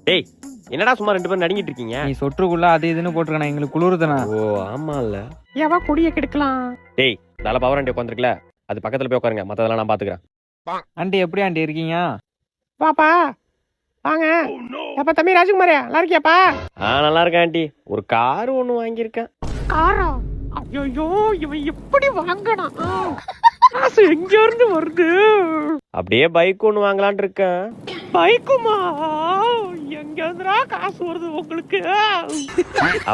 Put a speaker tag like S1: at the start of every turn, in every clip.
S1: டேய் என்னடா சும்மா 2 பேரும் நடுங்கிட்டு இருக்கீங்க?
S2: நீ சொற்றுக்குள்ள அது இதுன்னு போட்டுருக்கா, எங்களுக்கு குளிருதுண்ணா.
S1: ஓ ஆமா இல்ல.
S3: எவ கொடிய கெடுக்கலாம்.
S1: டேய் நல்ல பவர் ஆண்டி உட்காந்துருக்கல, அது பக்கத்துல போய் உட்காருங்க, மத்ததெல்லாம் நான் பாத்துக்கிறேன்.
S2: ஆண்டி எப்படி ஆண்டி இருக்கீங்க?
S3: பாப்பா வாங்க. அப்ப தம்பி ராஜ்குமாரே நல்லா இருக்கியாப்பா?
S1: நல்லா இருக்கேன் ஆண்டி. ஒரு கார் ஒண்ணு வாங்கியிருக்கேன்.
S3: காரா? ஐயோ இவன் எப்படி வாங்கனா? காசு எங்க இருந்து வருது?
S1: அப்படியே பைக் ஒண்ணு வாங்கலாம்னு இருக்கேன்.
S3: பைக்குமா? எங்க இருந்துடா காசு வருது உங்களுக்கு?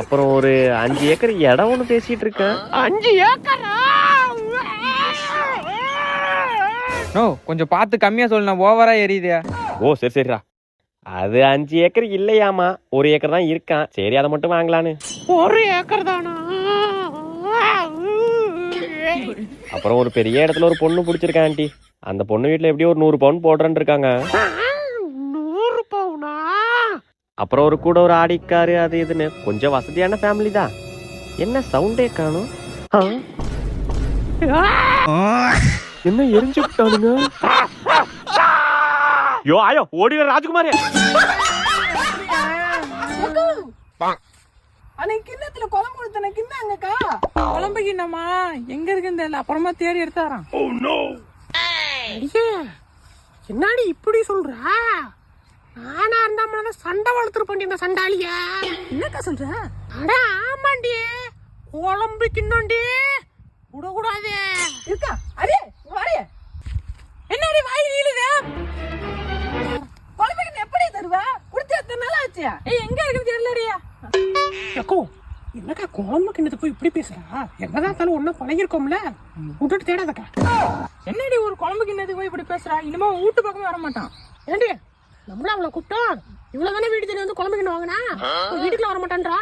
S1: அப்புறம் ஒரு 5 ஏக்கர் இடம் ஒண்ணு பேசிட்டு இருக்கேன்.
S3: 5 ஏக்கரா?
S2: நோ கொஞ்சம் பார்த்து கம்மியா சொல்லுண்ணா, ஓவரா எரியுது.
S1: ஓ சரி சரிடா. அது 5 ஏக்கர் இல்லையாமா, 1 ஏக்கர் தான் இருக்கான். சரி அதை மட்டும் வாங்கலான்னு.
S3: 1 ஏக்கர் தானா?
S1: அப்புறம் ஒரு பெரிய இடத்துல ஒரு பொண்ணு பிடிச்சிருக்கேன் ஆண்டி. அந்த பொண்ணு வீட்டுல எப்படியும் ஒரு 100 பவுன் போடுறேன்னு இருக்காங்க.
S3: 100 பவுனா?
S1: அப்புறம் ஒரு கூட ஒரு ஆடிக்காரு அது இதுன்னு கொஞ்சம் வசதியான ஃபேமிலி தான். என்ன சவுண்டே காணும்? என்ன எரிஞ்சு விட்டானுங்க? யோ ஆயோ ஓடிற ராஜ்குமாரே.
S4: அன்னைக்கு கிண்ணத்துல குழம்பு கொடுத்தன கிண்ணாங்கக்கா. குழம்பு கிண்ணமா எங்க இருக்குன்னு தெரியல, அப்புறமா தேடி எடுத்தாராம்.
S3: என்னடி இப்படி சொல்ற? நானா இருந்தா மாதிரி சண்டை வளர்த்துருப்பேன் இந்த சண்டாளிய.
S4: என்னக்கா சொல்ற?
S3: அட ஆமாண்டி, குழம்பு கிண்ணோண்டி விடக்கூடாது.
S4: இருக்கா? அரே வாரே, என்னடி வாய் நீளுது? குழம்பு கிண்ணம் எப்படி தருவ? குடுத்து எத்தனை நாள் ஆச்சு? எங்க இருக்குன்னு தெரியலடியா.
S3: அக்கோ என்னக்கா குழம்பு கிண்ணத்தை போய் இப்படி பேசுறா? என்னதான் இருந்தாலும் ஒன்னும் பழகிருக்கோம்ல, விட்டுட்டு தேடாதக்கா.
S4: என்னடி ஒரு குழம்பு கிண்ணத்துக்கு போய் இப்படி பேசுறா? இனிமே வீட்டு பக்கமே வர மாட்டான்.
S3: ஏண்டி நம்மள அவளை கூப்பிட்டோம், இவ்வளவு தானே வீடு தேடி வந்து குழம்பு கிண்ணம் வாங்கினா, வீட்டுக்குள்ள வர மாட்டான்றா.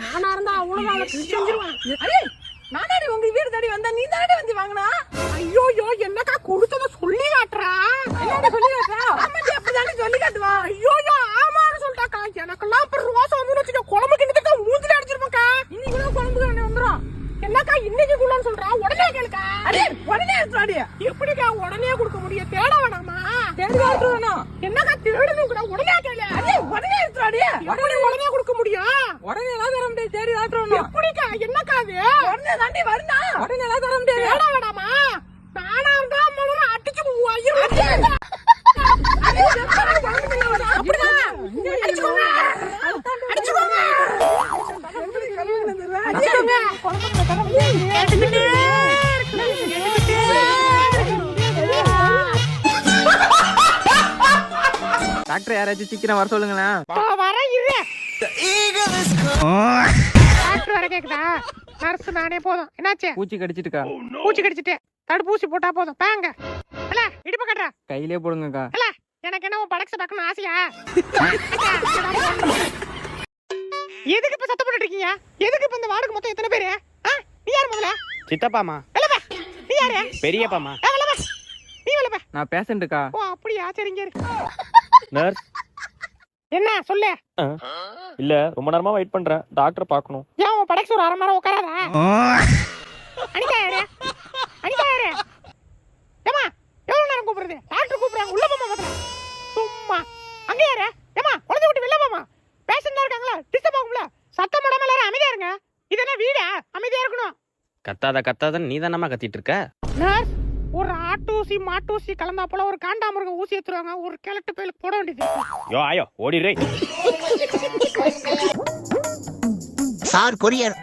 S3: நானா இருந்தா அவ்வளவு அவளை செஞ்சிருவான்.
S4: அரே நானாடி உங்க வீடு தேடி வந்தா நீ தானே வந்து வாங்கினா?
S3: ஐயோ என்னக்கா கொடுத்தத சொல்லி காட்டுறா?
S4: என்னடி சொல்லி காட்டுறா? ஆமாடி அப்படிதானே சொல்லி காட்டுவா.
S3: ஐயோ ஆமான்னு சொல்லிட்டாக்கா. எனக்கெல்லாம் இப்ப ரோசம் வந்து வச்சுக்க, குழம்பு கிண்ணத்துக்கு மூஞ்சில அடிச்சிருப்போம்க்கா.
S4: இன்னைக்கு கூட குழம்பு கிண்ணம் வந்துரும்.
S3: என்னக்கா இன்னைக்கு குள்ளன்னு சொல்றா? உடனே கேளுக்கா.
S4: அரே உடனே எடுத்துறாடி.
S3: எப்படிக்கா உடனே கொடுக்க முடியும்? தேட வேணாமா?
S4: தேடி எடுத்துறணும்.
S3: என்னக்கா தேடணும் கூட? உடனே கேளு.
S4: அரே உடனே எடுத்துறாடி.
S3: எப்படி உடனே கொடுக்க முடியும்?
S4: உடனே எல்லாம் தர முடியாது, தேடி ஆட்டுறணும்.
S3: எப்படிக்கா? என்னக்கா அது?
S4: உடனே தாண்டி வருதா? உடனே எல்லாம் தர முடியாது.
S3: தேட வேணாமா? நானா இருந்தா அம்மா அடிச்சு அப்படிதான் அடிச்சுக்கோங்க. அடிச்சுக்கோங்க.
S2: டாக்டர் யாராச்சும் சீக்கிரம் வர சொல்லுங்களேன்.
S3: வர இரு. டாக்டர் வர கேக்குதா? நர்ஸ் நானே போதும். என்னாச்சு?
S2: பூச்சி கடிச்சிட்டுக்கா.
S3: பூச்சி கடிச்சிட்டு தடுப்பூசி போட்டா போதும். பாங்க இல்ல இடுப்பு கட்டுற
S2: கையிலே போடுங்கக்கா.
S3: இல்ல. எனக்கு என்ன படக்ஸ் பார்க்கணும் ஆசையா? எதுக்கு இப்ப சத்தம் போட்டுட்டு இருக்கீங்க? எதுக்கு இப்ப இந்த வார்டுக்கு மொத்தம் எத்தனை பேரு? நீ யார் முதல்ல?
S1: சித்தப்பாமா.
S3: நீ யாரு?
S1: பெரியப்பாமா.
S3: நீ வரலப்பா.
S2: நான் பேஷண்ட்டுக்கா.
S3: ஓ அப்படியா? சரிங்க.
S1: நர்ஸ்
S3: என்ன சொல்லு?
S1: இல்ல ரொம்ப நேரமா வெயிட் பண்றேன், டாக்டர் பார்க்கணும்.
S3: ஏன் உன் படக்ஸ் ஒரு 1/2 மணி நேரம் உட்காராதா? அனிதா யாரு? அனிதா யாரு? ஏமா எவ்வளவு நேரம் கூப்பிடுறது? டாக்டர் கூப்பிடுறாங்க, உள்ள போமா முதல்ல. சும்மா அங்க யாரு? ஏமா குழந்தை விட்டு வெளில போமா. பேஷண்டா இருக்காங்களா? டிஸ்டர்ப் ஆகும்ல. சத்தம் போடாம எல்லாரும் அமைதியா இருங்க. இது என்ன வீடா? அமைதியா இருக்கணும்.
S1: கத்தாத நீ தானமா கத்திட்டு இருக்க.
S3: நர்ஸ் ஒரு ஆட்டூசி மாட்டூசி கலந்தா போல ஒரு காண்டாமிருக ஊசி ஏத்துறாங்க, ஒரு கிழட்டு பேலுக்கு போட வேண்டியது.
S1: யோ ஆயோ ஓடிரே.
S5: Sir courier.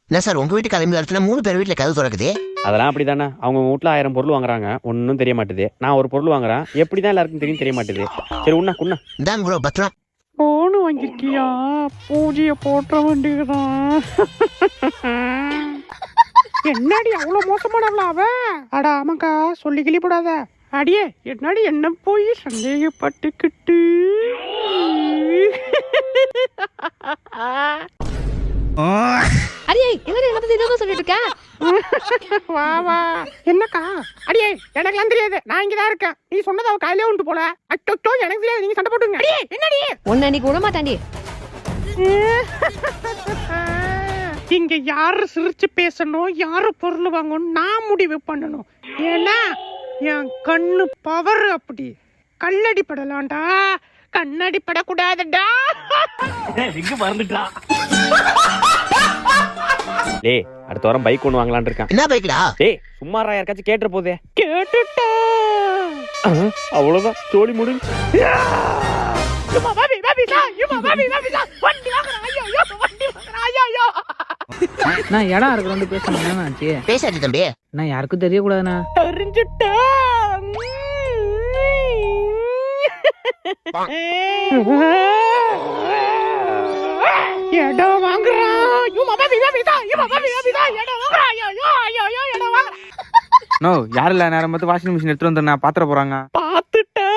S5: என்ன சார் உங்க வீட்டு கிளம்பி வரத்துல 3 பேர் வீட்டுல கதவு திறக்குது?
S1: அதெல்லாம் அப்படிதானே. அவங்க வீட்டுல 1000 பொருள் வாங்குறாங்க, ஒன்னும் தெரிய மாட்டுது. நான் ஒரு பொருள் வாங்குறேன், எப்படிதான் எல்லாருக்கும் தெரியும் தெரிய மாட்டுது. சரி உண்ணா குண்ணா.
S5: இந்தாங்க ப்ரோ பத்திரம்.
S3: போனு வாங்கிருக்கியா? பூஜைய போட்ட வேண்டியதுதான். என்னடி அவ்வளவு மோசமானவளா அவ? அட ஆமாக்கா, சொல்லி கிளிப்படாத. அடியே என்னடி என்ன போய் சந்தேகப்பட்டுக்கிட்டு?
S6: அடியே என்னடி என்ன பத்தி ஏதோ சொல்லிட்டு இருக்க?
S3: வா வா. என்னக்கா? அடியே எனக்குலாம் தெரியாது, நான் இங்கதான் இருக்கேன். நீ சொன்னது அவ கையிலே உண்டு போல. அச்சோ எனக்கு தெரியாது, நீங்க சண்டை போட்டுங்க. அடியே என்னடி?
S6: உன்னை அன்னைக்கு விட மாட்டாண்டி.
S3: இங்க யாரு சிரிச்சு பேசணும், யாரு பொருள் வாங்கணும் நான் முடிவு பண்ணணும். ஏன்னா என் கண்ணு பவர் அப்படி. கல்லடி படலாம்டா, கண்ணடி படக்கூடாதுடா.
S1: டேய் அடுத்த வாரம் பைக் ஒன்று வாங்கலான்னு இருக்கேன்.
S5: என்ன பைக்கடா?
S1: டேய் சும்மாரா யாருக்காச்சும் கேட்டுற போதே.
S3: கேட்டுட்டா.
S1: அவ்வளவுதான் சோழி முடிஞ்சு.
S3: யுமா பாபி பாபி சா, யுமா பாபி பாபி சா, வண்டி வாங்குறா. ஐயோ ஐயோ, வண்டி வாங்குறா. ஐயோ ஐயோ.
S2: நான் இடம் இருக்கு ரெண்டு பேசணும் என்ன ஆச்சு?
S5: பேசாது தம்பி.
S2: நான் யாருக்கும் தெரியக்கூடாதுண்ணா.
S3: தெரிஞ்சுட்டா. இடம் வாங்குறா. யுமா பாபி பாபி சா, யுமா பாபி பாபி சா, இடம் வாங்குறா. ஐயோ ஐயோ ஐயோ ஐயோ, இடம் வாங்குறா.
S2: நோ யாரும் இல்ல, நேரம் பார்த்து வாஷிங் மிஷின் எடுத்துட்டு வந்து நான் பாத்திர போறாங்க.
S3: பாத்துட்டா.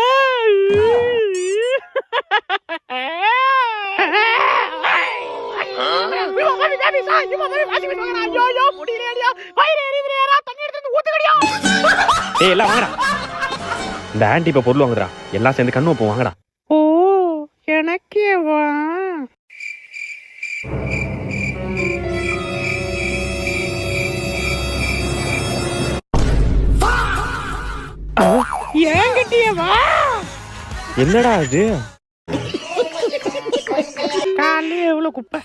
S3: யுமா பாபி பாபி சா, யுமா பாபி வாஷிங் மிஷின் வாங்குறா. ஐயோ ஐயோ, முடியலையா, வயிறு எரியுதுடா, தண்ணி எடுத்து வந்து ஊத்துக்கடியா.
S1: டேய் எல்லாம் வாங்கடா. இந்த ஆண்டி இப்ப பொருள் வாங்குறா. எல்லாம் சேர்ந்து கண்ணு வைப்போம் வாங்கடா.
S3: ஓ எனக்கே வா. ஏங்கிட்டியே வா.
S1: என்னடா இது?
S3: காலையில எவ்வளவு குப்பை.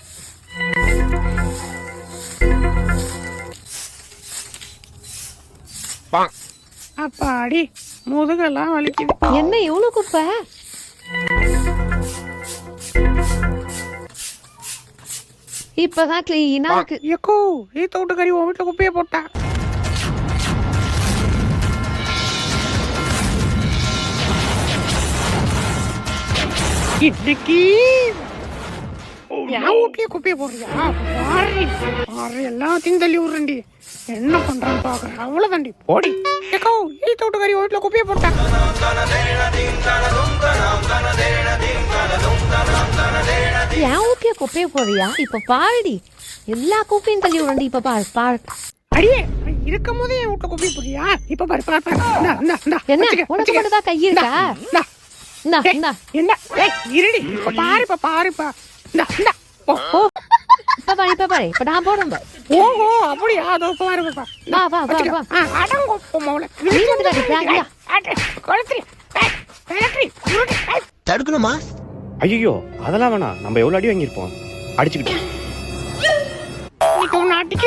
S3: அப்பாடி முதுகெல்லாம் வலிக்குது.
S6: என்ன இவ்வளவு குப்பை? இப்பதான் கிளீனா இருக்கு.
S3: எக்கோ ஈத்த விட்டு கறி உன் வீட்டுல குப்பையை போட்டா. இன்னைக்கு என் வீட்லயே குப்பையை போடுறியா? பாரு பாரு, எல்லாத்தையும் தள்ளி விடுறேன்டி. என்ன பண்றான்னு பாக்குறேன். அவ்வளவுதாண்டி, போடி. எக்கோ ஈத்த விட்டு கறி உன் வீட்டுல குப்பையை போட்டா.
S6: என் ஊட்டிய குப்பைய போறியா? இப்ப பாருடி, எல்லா குப்பையும் தள்ளி விடண்டி. இப்ப பாரு பாரு.
S3: அடியே இருக்கும் போதே என் வீட்டுல குப்பையை போடுறியா? இப்ப பாரு பாரு பாரு.
S6: என்ன உனக்கு மட்டும்தான் கை இருக்கா? இந்தா இந்தா.
S3: என்ன இருடி, இப்ப பாருப்பா பாருப்பா.
S6: ஓ இப்ப பாரு இப்ப பாரு, இப்ப நான் போடுறேன் பாரு.
S3: ஓஹோ அப்படியா? அதோ பாருப்பா.
S6: வா வா வா வா.
S3: அடங்கோ மௌல.
S6: நீ வந்து காட்டு.
S3: கொளுத்திரி எலக்ட்ரி உருட்டு.
S5: தடுக்கணுமா?
S1: ஐயோ அதெல்லாம் வேணாம். நம்ம எவ்வளவு அடி வாங்கியிருப்போம். அடிச்சுக்கிட்டு
S3: இன்னைக்கு உன்னை அடிக்க